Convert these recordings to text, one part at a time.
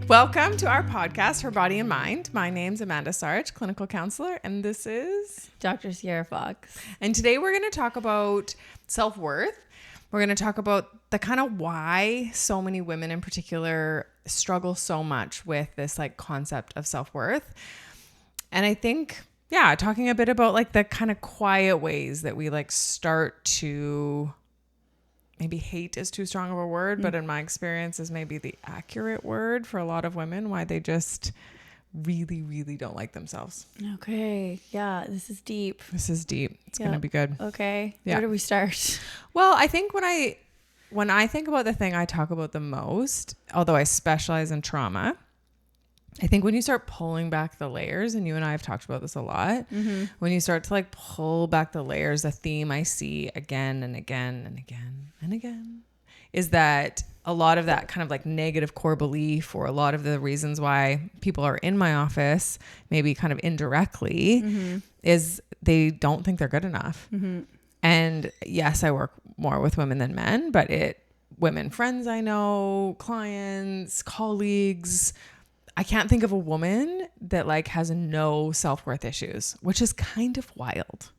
Welcome to our podcast, Her Body and Mind. My name's Amanda Sarich, clinical counselor, and this is Dr. Ciera Fox. And today we're going to talk about self-worth. We're going to talk about the kind of why so many women in particular struggle so much with this like concept of self-worth. And I think, talking a bit about like the kind of quiet ways that we like start to, maybe hate is too strong of a word, but in my experience is maybe the accurate word for a lot of women, why they just really, really don't like themselves. Okay. Yeah, this is deep. This is deep. It's going to be good. Okay. Yeah. Where do we start? Well, I think when I think about the thing I talk about the most, although I specialize in trauma, I think when you start pulling back the layers, and you and I have talked about this a lot, when you start to like pull back the layers, a theme I see again and again and again and again is that a lot of that kind of like negative core belief, or a lot of the reasons why people are in my office, maybe kind of indirectly, is they don't think they're good enough. And yes, I work more with women than men, but women friends I know, clients, colleagues, I can't think of a woman that like has no self-worth issues, which is kind of wild.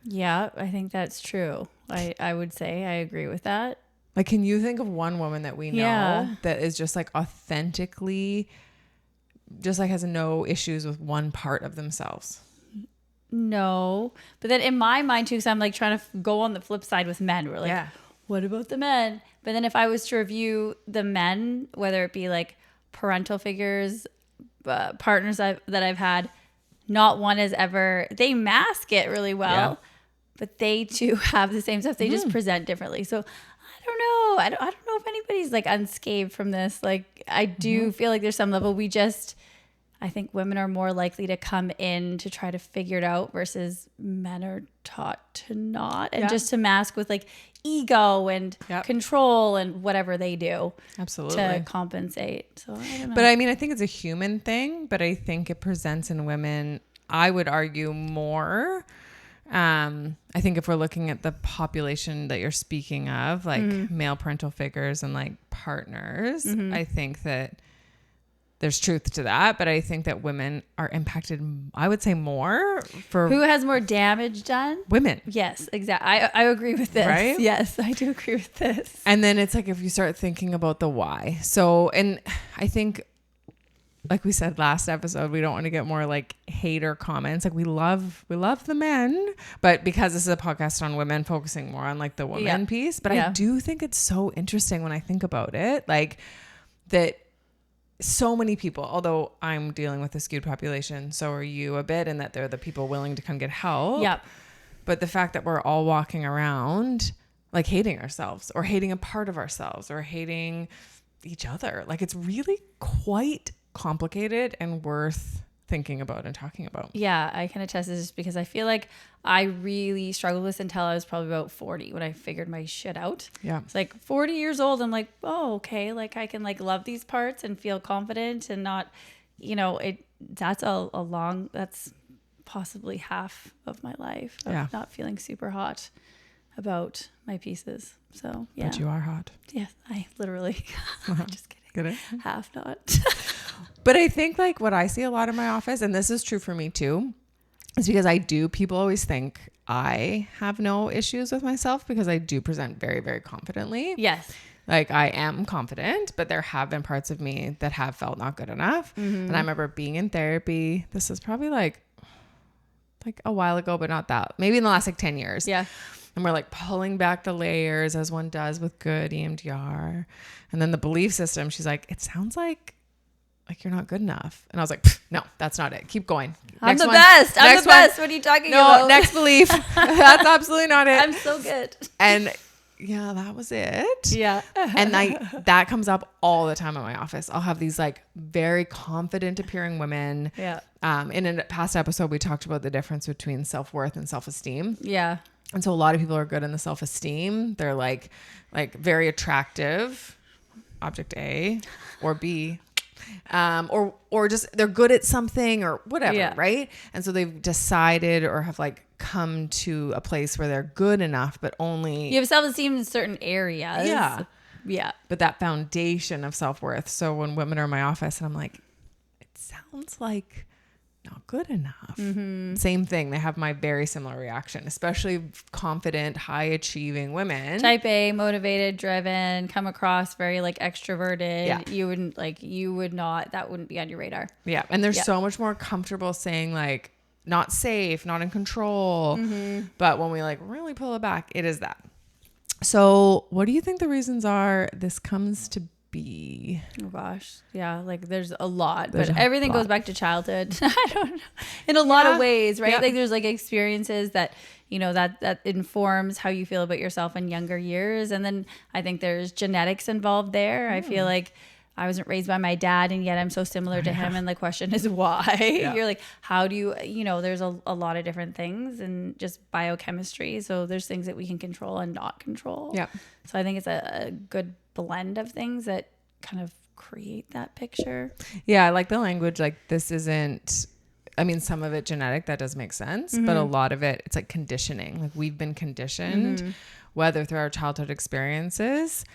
Yeah, I think that's true. I would say I agree with that. Like, can you think of one woman that we know that is just like authentically, just like has no issues with one part of themselves? No. But then in my mind too, because I'm like trying to go on the flip side with men. We're like, what about the men? But then if I was to review the men, whether it be like parental figures, partners that I've had, not one has ever, they mask it really well, but they too have the same stuff. They just present differently. So I don't know. I don't know if anybody's like unscathed from this. Like I do feel like there's some level I think women are more likely to come in to try to figure it out versus men are taught to not, and just to mask with like ego and control and whatever they do. Absolutely. To compensate. So I don't know. But I mean, I think it's a human thing, but I think it presents in women, I would argue, more. I think if we're looking at the population that you're speaking of, like male parental figures and like partners, I think that there's truth to that, but I think that women are impacted, I would say, more for... Who has more damage done? Women. Yes, exactly. I agree with this. Right? Yes, I do agree with this. And then it's like, if you start thinking about the why. So, and I think, like we said last episode, we don't want to get more like hater comments. Like we love the men, but because this is a podcast on women, focusing more on like the woman piece. But I do think it's so interesting when I think about it, like that so many people, although I'm dealing with a skewed population, so are you a bit, in that they're the people willing to come get help. Yep. But the fact that we're all walking around like hating ourselves, or hating a part of ourselves, or hating each other, like it's really quite complicated and worth thinking about and talking about. Yeah, I can attest to this because I feel like I really struggled with this until I was probably about 40 when I figured my shit out. Yeah. It's like 40 years old. I'm like, oh, okay. Like I can like love these parts and feel confident and not, that's that's possibly half of my life of not feeling super hot about my pieces. So yeah. But you are hot. Yes, I literally, just kidding. Get it? Half not. But I think like what I see a lot in my office, and this is true for me too, is because people always think I have no issues with myself because I do present very, very confidently. Yes. Like I am confident, but there have been parts of me that have felt not good enough. And I remember being in therapy. This is probably like a while ago, but not that, maybe in the last like 10 years. Yeah. And we're like pulling back the layers as one does with good EMDR. And then the belief system, she's like, it sounds like you're not good enough. And I was like, no, that's not it. Keep going. I'm the best. I'm the best. What are you talking about? No, next belief. That's absolutely not it. I'm so good. And yeah, that was it. Yeah. And that comes up all the time in my office. I'll have these like very confident appearing women. Yeah. In a past episode, we talked about the difference between self-worth and self-esteem. Yeah. And so a lot of people are good in the self-esteem. They're like very attractive, object A, or B, or just they're good at something or whatever, right? And so they've decided or have like come to a place where they're good enough, but only you have self-esteem in certain areas. Yeah. Yeah. But that foundation of self-worth. So when women are in my office and I'm like, it sounds like not good enough. Same thing. They have my very similar reaction, especially confident, high achieving women. Type A, motivated, driven, come across very like extroverted. Yeah. That wouldn't be on your radar. Yeah. And they're so much more comfortable saying like, not safe, not in control. But when we like really pull it back, it is that. So what do you think the reasons are this comes to be? Oh gosh. Yeah. Like there's a lot, but everything goes back to childhood. I don't know. In a lot of ways, right? Like there's like experiences that, that informs how you feel about yourself in younger years. And then I think there's genetics involved there. I feel like I wasn't raised by my dad and yet I'm so similar to him. And the question is why? You're like, how do you, there's a lot of different things and just biochemistry. So there's things that we can control and not control. Yeah. So I think it's a good blend of things that kind of create that picture. Yeah. I like the language. Like this isn't, I mean, some of it genetic, that does make sense, but a lot of it, it's like conditioning. Like we've been conditioned, whether through our childhood experiences,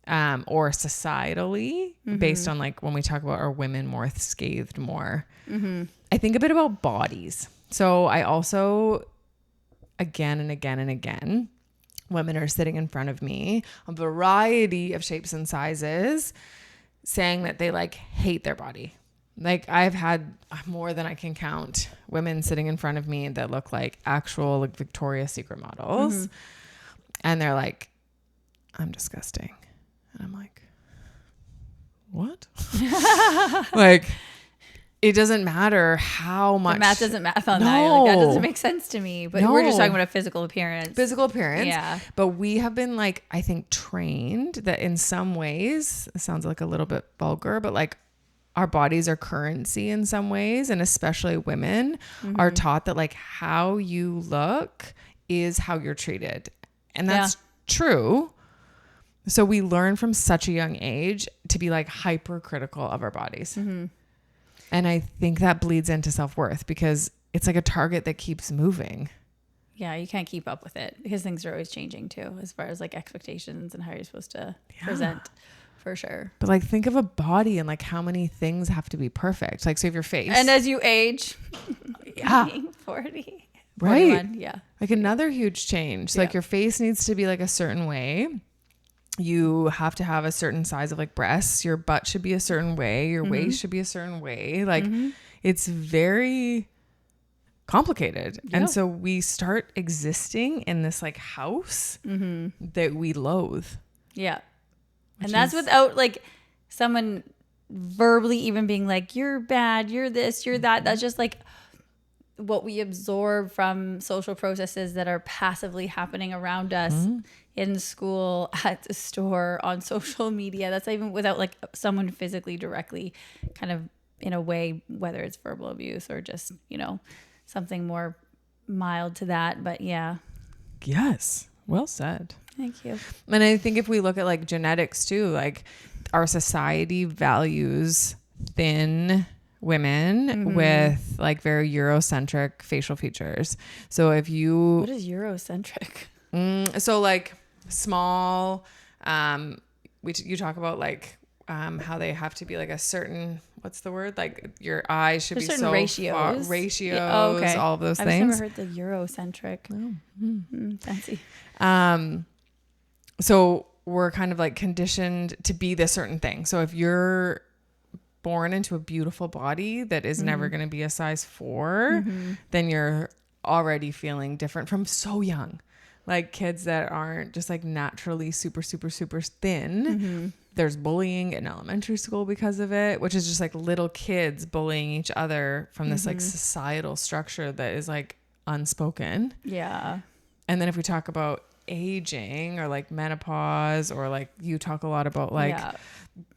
or societally based on like when we talk about are women more scathed more. I think a bit about bodies. So I also, again and again and again, women are sitting in front of me, a variety of shapes and sizes, saying that they like hate their body. Like I've had more than I can count women sitting in front of me that look like actual like Victoria's Secret models. And they're like, I'm disgusting. And I'm like, what? Like, it doesn't matter how much. The math doesn't math on that. Like, that doesn't make sense to me. But we're just talking about a physical appearance. Physical appearance. Yeah. But we have been like, I think, trained that in some ways, it sounds like a little bit vulgar, but like our bodies are currency in some ways. And especially women are taught that like how you look is how you're treated. And that's true. So we learn from such a young age to be like hypercritical of our bodies. And I think that bleeds into self-worth because it's like a target that keeps moving. Yeah, you can't keep up with it because things are always changing too, as far as like expectations and how you're supposed to present, for sure. But like think of a body and like how many things have to be perfect. Like so if your face. And as you age, 40. Right. 41, yeah. Like another huge change. So like your face needs to be like a certain way. You have to have a certain size of like breasts. Your butt should be a certain way. Your waist should be a certain way. Like it's very complicated. And so we start existing in this like house that we loathe. Yeah. And that's without like someone verbally even being like, you're bad, you're this, you're that. That's just like what we absorb from social processes that are passively happening around us in school, at the store, on social media. That's even without like someone physically directly kind of in a way, whether it's verbal abuse or just, something more mild to that. But yeah. Yes. Well said. Thank you. And I think if we look at like genetics too, like our society values thin women with like very Eurocentric facial features. So if you... What is Eurocentric? So like small, you talk about like how they have to be like a certain, what's the word? Like your eyes should be so ratios. Ratios, okay. all of those I've things. never heard the Eurocentric. Fancy. So we're kind of like conditioned to be this certain thing. So if you're born into a beautiful body that is never going to be a size 4, then you're already feeling different from so young. Like kids that aren't just like naturally super, super, super thin. There's bullying in elementary school because of it, which is just like little kids bullying each other from this like societal structure that is like unspoken. Yeah. And then if we talk about aging or like menopause, or like you talk a lot about like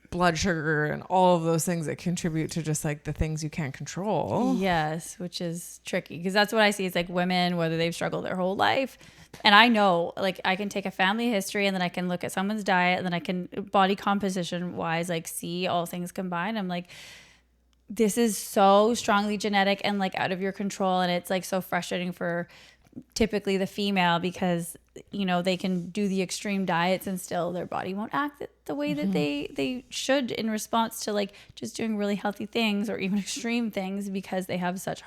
blood sugar and all of those things that contribute to just like the things you can't control. Yes, which is tricky because that's what I see. It's like women, whether they've struggled their whole life. And I know, like, I can take a family history and then I can look at someone's diet and then I can body composition wise, like, see all things combined. I'm like, this is so strongly genetic and like out of your control. And it's like so frustrating for typically the female because, you know, they can do the extreme diets and still their body won't act the way that they should in response to like just doing really healthy things or even extreme things, because they have such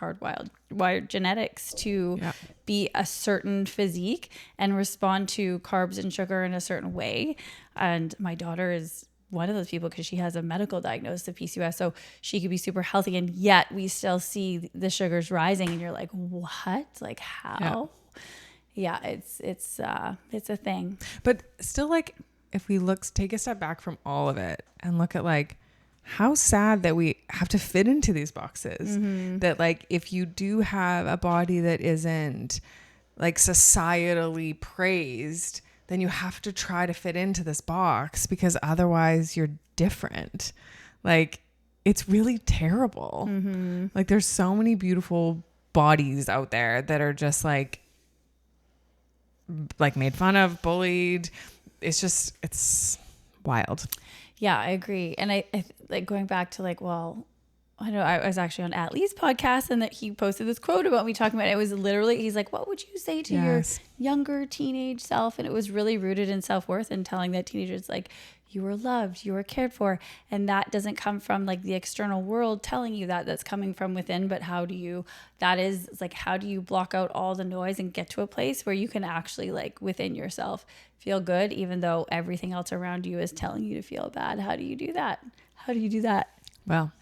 wired genetics to be a certain physique and respond to carbs and sugar in a certain way. And my daughter is one of those people because she has a medical diagnosis of PCOS, so she could be super healthy and yet we still see the sugars rising and you're like, what? Like how? Yeah, it's a thing. But still, like, if we take a step back from all of it and look at like how sad that we have to fit into these boxes, that like if you do have a body that isn't like societally praised, then you have to try to fit into this box because otherwise you're different. Like, it's really terrible. Like, there's so many beautiful bodies out there that are just like made fun of, bullied. It's wild. Yeah, I agree. And I like going back to like, well, I know I was actually on Atlee's podcast and that he posted this quote about me talking about it. It was literally, he's like, what would you say to your younger teenage self? And it was really rooted in self-worth and telling that teenagers like, you were loved, you were cared for. And that doesn't come from like the external world telling you that. That's coming from within. But how do you block out all the noise and get to a place where you can actually like within yourself feel good, even though everything else around you is telling you to feel bad? How do you do that? Well,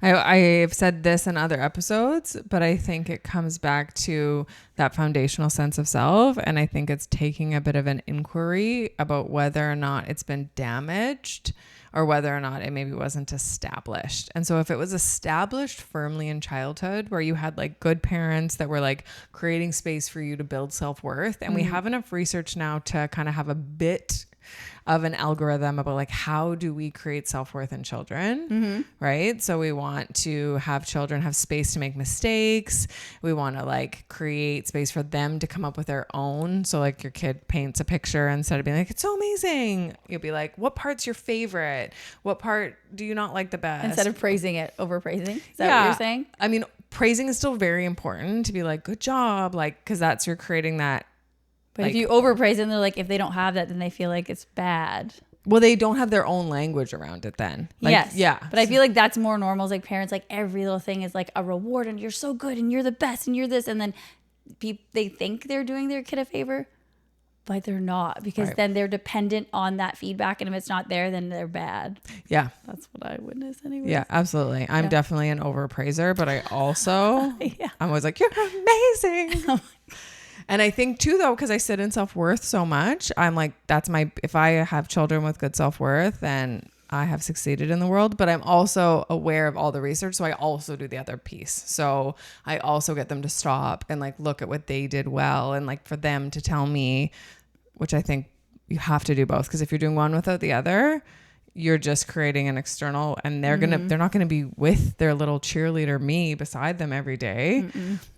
I've said this in other episodes, but I think it comes back to that foundational sense of self. And I think it's taking a bit of an inquiry about whether or not it's been damaged or whether or not it maybe wasn't established. And so if it was established firmly in childhood where you had like good parents that were like creating space for you to build self-worth, and we have enough research now to kind of have a bit of an algorithm about like how do we create self-worth in children, right? So we want to have children have space to make mistakes. We want to like create space for them to come up with their own. So like your kid paints a picture, instead of being like, it's so amazing, you'll be like, what part's your favorite? What part do you not like the best? Instead of praising it, overpraising. Is that what you're saying? I mean, praising is still very important to be like, good job. Like, cause you're creating that. But like, if you overpraise them, they're like, if they don't have that, then they feel like it's bad. Well, they don't have their own language around it then. Like, yes. Yeah. But I feel like that's more normal. As like parents, like every little thing is like a reward and you're so good and you're the best and you're this. And then they think they're doing their kid a favor, but they're not, because then they're dependent on that feedback. And if it's not there, then they're bad. Yeah. That's what I witness anyway. Yeah, absolutely. I'm definitely an overpraiser, but I also, I'm always like, you're amazing. And I think too, though, because I sit in self-worth so much, I'm like, if I have children with good self-worth, then I have succeeded in the world. But I'm also aware of all the research. So I also do the other piece. So I also get them to stop and like look at what they did well, and like for them to tell me, which I think you have to do both. Because if you're doing one without the other, you're just creating an external, and they're not going to be with their little cheerleader me beside them every day.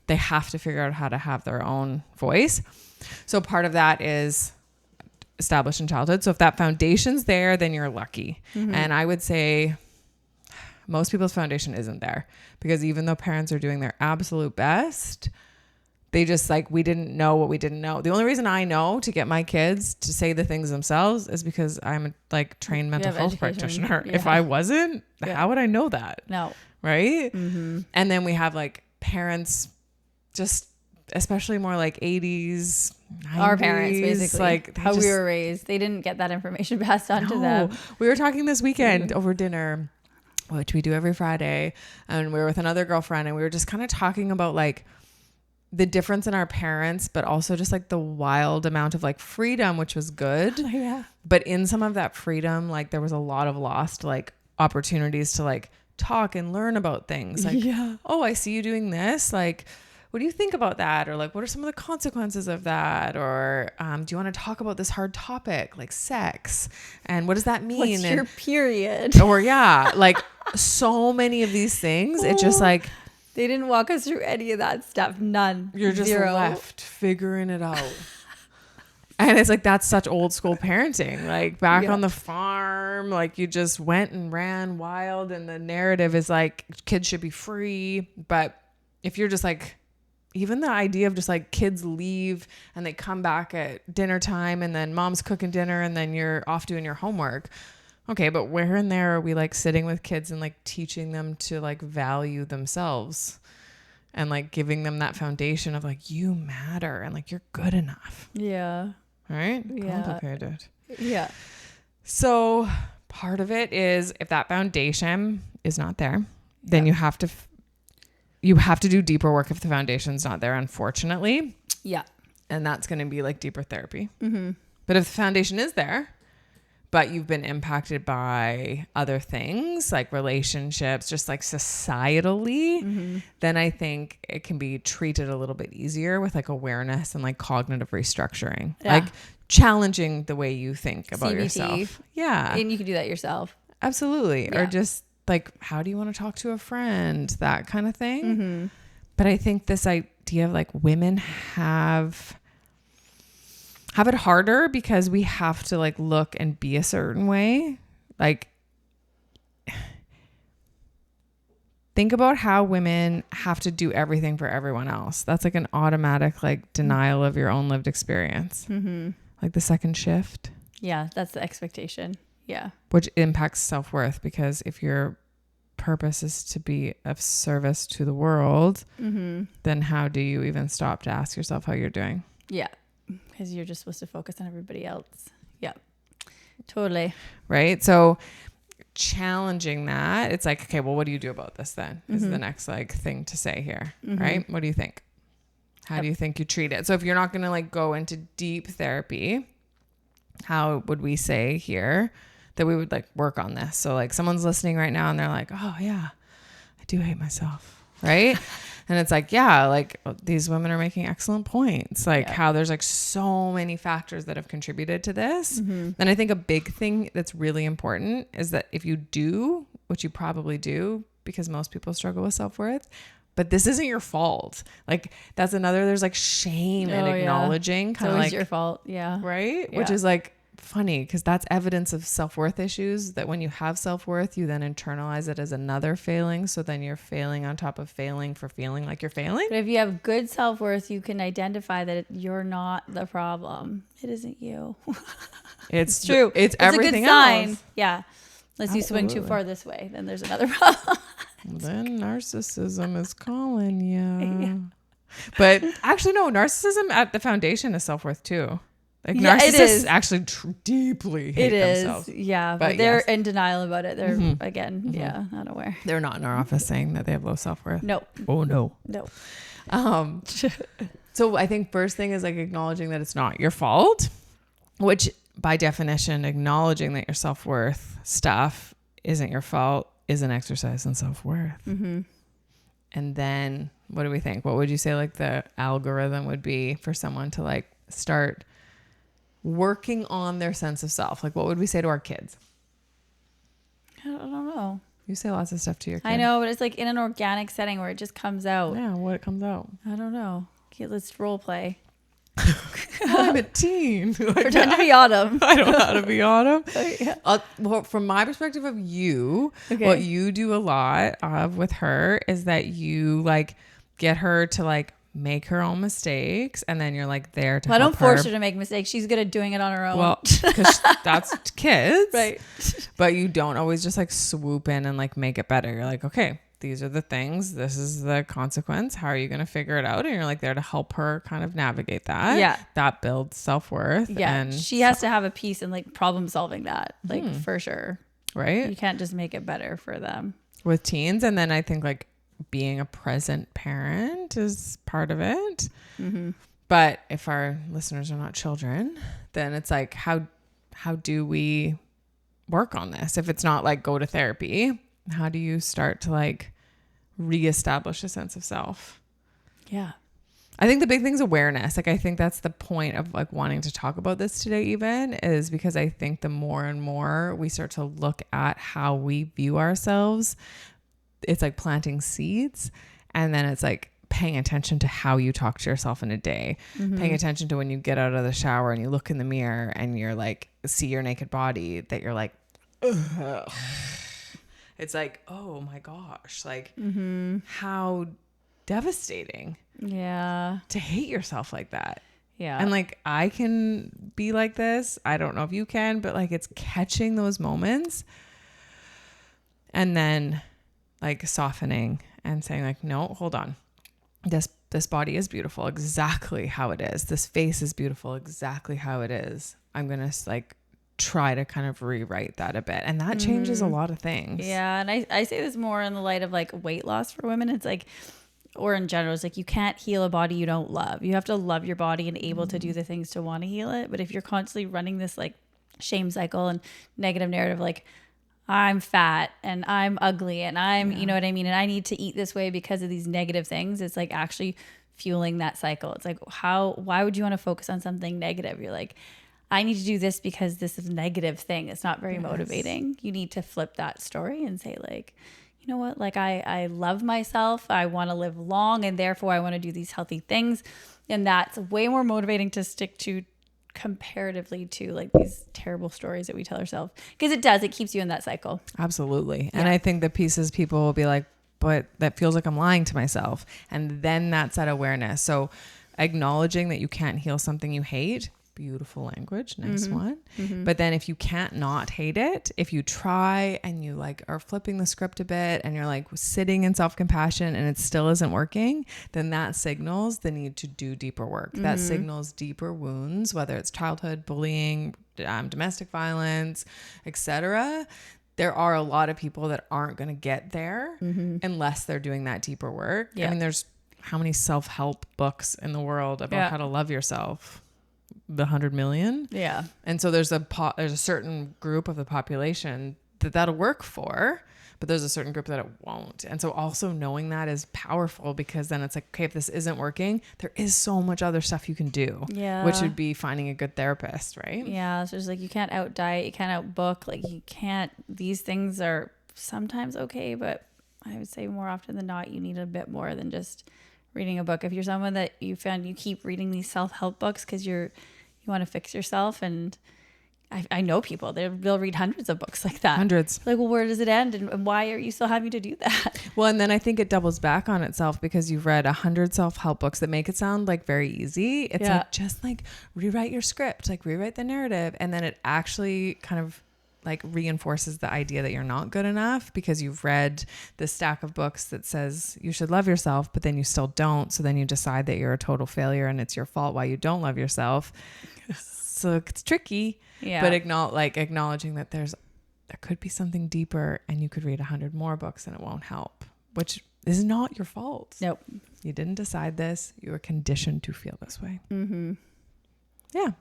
They have to figure out how to have their own voice. So part of that is established in childhood. So if that foundation's there, then you're lucky. And I would say most people's foundation isn't there, because even though parents are doing their absolute best, they just like, we didn't know what we didn't know. The only reason I know to get my kids to say the things themselves is because I'm a like trained mental health practitioner. Yeah. If I wasn't, how would I know that? No. Right. And then we have like parents, just especially more like 80s, 90s, our parents, basically, like how we were raised. They didn't get that information passed on to them. We were talking this weekend over dinner, which we do every Friday, and we were with another girlfriend, and we were just kind of talking about like the difference in our parents, but also just like the wild amount of like freedom, which was good. But in some of that freedom, like there was a lot of lost like opportunities to like talk and learn about things. Like, oh, I see you doing this. Like, what do you think about that? Or like, what are some of the consequences of that? Or do you want to talk about this hard topic like sex? And what does that mean? What's your period? Or like so many of these things. It just like, they didn't walk us through any of that stuff. None. You're just left figuring it out. And it's like, that's such old school parenting. Like back on the farm, like you just went and ran wild, and the narrative is like kids should be free. But if you're just like even the idea of just like kids leave and they come back at dinner time and then mom's cooking dinner and then you're off doing your homework. Okay, but where in there are we like sitting with kids and like teaching them to like value themselves and like giving them that foundation of like, you matter and like you're good enough. Yeah. Right? Yeah. Complicated. Yeah. So part of it is if that foundation is not there, then you have to do deeper work if the foundation's not there, unfortunately. Yeah. And that's going to be like deeper therapy. Mm-hmm. But if the foundation is there, but you've been impacted by other things like relationships, just like societally, then I think it can be treated a little bit easier with like awareness and like cognitive restructuring, like challenging the way you think about CBT. yourself. Yeah. And you can do that yourself. Absolutely. Yeah. Or just like, how do you want to talk to a friend? That kind of thing. But I think this idea of like women have it harder because we have to like look and be a certain way. Like, think about how women have to do everything for everyone else. That's like an automatic like denial of your own lived experience. Like the second shift. Yeah, that's the expectation. Yeah. Which impacts self-worth, because if your purpose is to be of service to the world, then how do you even stop to ask yourself how you're doing? Yeah. Because you're just supposed to focus on everybody else. Yeah, totally. Right. So challenging that, it's like, okay, well, what do you do about this then? Is the next like thing to say here. Right. What do you think? How do you think you treat it? So if you're not going to like go into deep therapy, how would we say here that we would like work on this? So like someone's listening right now and they're like, oh yeah, I do hate myself. Right. And it's like, yeah, like these women are making excellent points, like how there's like so many factors that have contributed to this. And I think a big thing that's really important is that if you do, which you probably do, because most people struggle with self-worth, but this isn't your fault. Like that's another, there's like shame in acknowledging kind of like your fault. Yeah. Right. Yeah. Which is like funny because that's evidence of self-worth issues, that when you have self-worth, you then internalize it as another failing. So then you're failing on top of failing for feeling like you're failing. But if you have good self-worth, you can identify that you're not the problem. It isn't you. It's true. It's everything a good sign. Else. Yeah. Unless you swing too far this way, then there's another problem. Then narcissism is calling you. Yeah. But actually, no, narcissism at the foundation is self-worth too. Like narcissists actually deeply hate themselves. Yeah, but they're in denial about it. They're not aware. They're not in our office saying that they have low self-worth. No. Oh no. No. So I think first thing is like acknowledging that it's not your fault, which by definition, acknowledging that your self-worth stuff isn't your fault is an exercise in self-worth. And then what do we think? What would you say like the algorithm would be for someone to like start working on their sense of self? Like what would we say to our kids? I don't know. You say lots of stuff to your kids. I know, but it's like in an organic setting where it just comes out. Yeah, what comes out? I don't know. Okay, let's role play. I'm a teen. Like, Pretend to be Autumn. I don't know how to be Autumn. Yeah. Well, from my perspective of you, what you do a lot of with her is that you like get her to like make her own mistakes, and then you're like there to help her. I don't force her to make mistakes. She's good at doing it on her own. Well, because that's kids. Right. But you don't always just like swoop in and like make it better. You're like, okay, these are the things. This is the consequence. How are you going to figure it out? And you're like there to help her kind of navigate that. Yeah. That builds self-worth. Yeah. And she has to have a piece in like problem solving that, like for sure. Right. You can't just make it better for them. With teens. And then I think like being a present parent is part of it. But if our listeners are not children, then it's like, how do we work on this? If it's not like go to therapy, how do you start to like reestablish a sense of self? Yeah. I think the big thing is awareness. Like, I think that's the point of like wanting to talk about this today, even is because I think the more and more we start to look at how we view ourselves, it's like planting seeds. And then it's like paying attention to how you talk to yourself in a day, paying attention to when you get out of the shower and you look in the mirror and you're like, see your naked body, that you're like, ugh. It's like, oh my gosh, like how devastating. Yeah. To hate yourself like that. Yeah. And like, I can be like this. I don't know if you can, but like, it's catching those moments and then like softening and saying like, no, hold on. This body is beautiful exactly how it is. This face is beautiful exactly how it is. I'm going to like try to kind of rewrite that a bit. And that changes a lot of things. Yeah. And I say this more in the light of like weight loss for women. It's like, or in general, it's like you can't heal a body you don't love. You have to love your body and able to do the things to want to heal it. But if you're constantly running this like shame cycle and negative narrative, like I'm fat and I'm ugly and I'm, you know what I mean? And I need to eat this way because of these negative things. It's like actually fueling that cycle. It's like, why would you want to focus on something negative? You're like, I need to do this because this is a negative thing. It's not very motivating. You need to flip that story and say like, you know what? Like I love myself. I want to live long and therefore I want to do these healthy things. And that's way more motivating to stick to comparatively to like these terrible stories that we tell ourselves, because it keeps you in that cycle. Absolutely. And I think the pieces people will be like, but that feels like I'm lying to myself. And then that's that awareness. So acknowledging that you can't heal something you hate. Beautiful language. Nice one. But then if you can't not hate it, if you try and you like are flipping the script a bit and you're like sitting in self-compassion and it still isn't working, then that signals the need to do deeper work. That signals deeper wounds, whether it's childhood bullying, domestic violence, etc. There are a lot of people that aren't going to get there unless they're doing that deeper work. I mean, there's how many self-help books in the world about how to love yourself? The 100 million. Yeah. And so there's a certain group of the population that'll work for, but there's a certain group that it won't. And so also knowing that is powerful, because then it's like, okay, if this isn't working, there is so much other stuff you can do. Yeah. Which would be finding a good therapist, right? Yeah. So it's like, you can't out diet, you can't out book, like you can't, these things are sometimes okay, but I would say more often than not, you need a bit more than just reading a book. If you're someone that you found you keep reading these self-help books because you want to fix yourself, and I know people, they'll read hundreds of books like that. Hundreds. Like, well, where does it end? And why are you still having to do that? Well, and then I think it doubles back on itself, because you've read 100 self-help books that make it sound like very easy. It's like, just like rewrite your script, like rewrite the narrative. And then it actually kind of like reinforces the idea that you're not good enough, because you've read the stack of books that says you should love yourself, but then you still don't. So then you decide that you're a total failure and it's your fault why you don't love yourself. So it's tricky, but acknowledging that there could be something deeper, and you could read 100 more books and it won't help, which is not your fault. Nope. You didn't decide this. You were conditioned to feel this way. Yeah.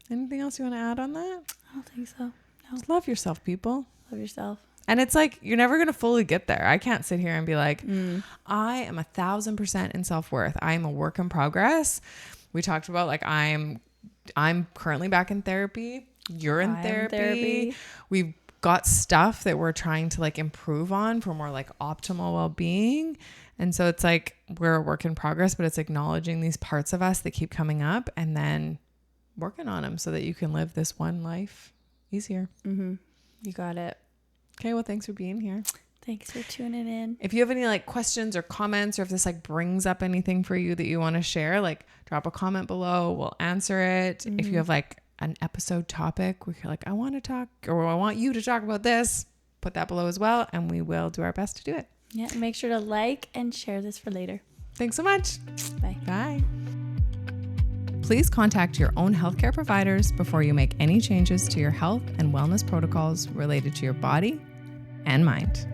Anything else you want to add on that? I don't think so. Just love yourself, people. Love yourself. And it's like, you're never going to fully get there. I can't sit here and be like, I am 1,000% in self-worth. I am a work in progress. We talked about like, I'm currently back in therapy. You're in therapy. We've got stuff that we're trying to like improve on for more like optimal well-being. And so it's like, we're a work in progress, but it's acknowledging these parts of us that keep coming up and then working on them so that you can live this one life easier. You got it. Okay. Well, thanks for being here. Thanks for tuning in. If you have any like questions or comments, or if this like brings up anything for you that you want to share, like drop a comment below. We'll answer it. If you have like an episode topic where you're like, I want to talk, or I want you to talk about this, put that below as well. And we will do our best to do it. Yeah. Make sure to like and share this for later. Thanks so much. Bye. Bye. Please contact your own healthcare providers before you make any changes to your health and wellness protocols related to your body and mind.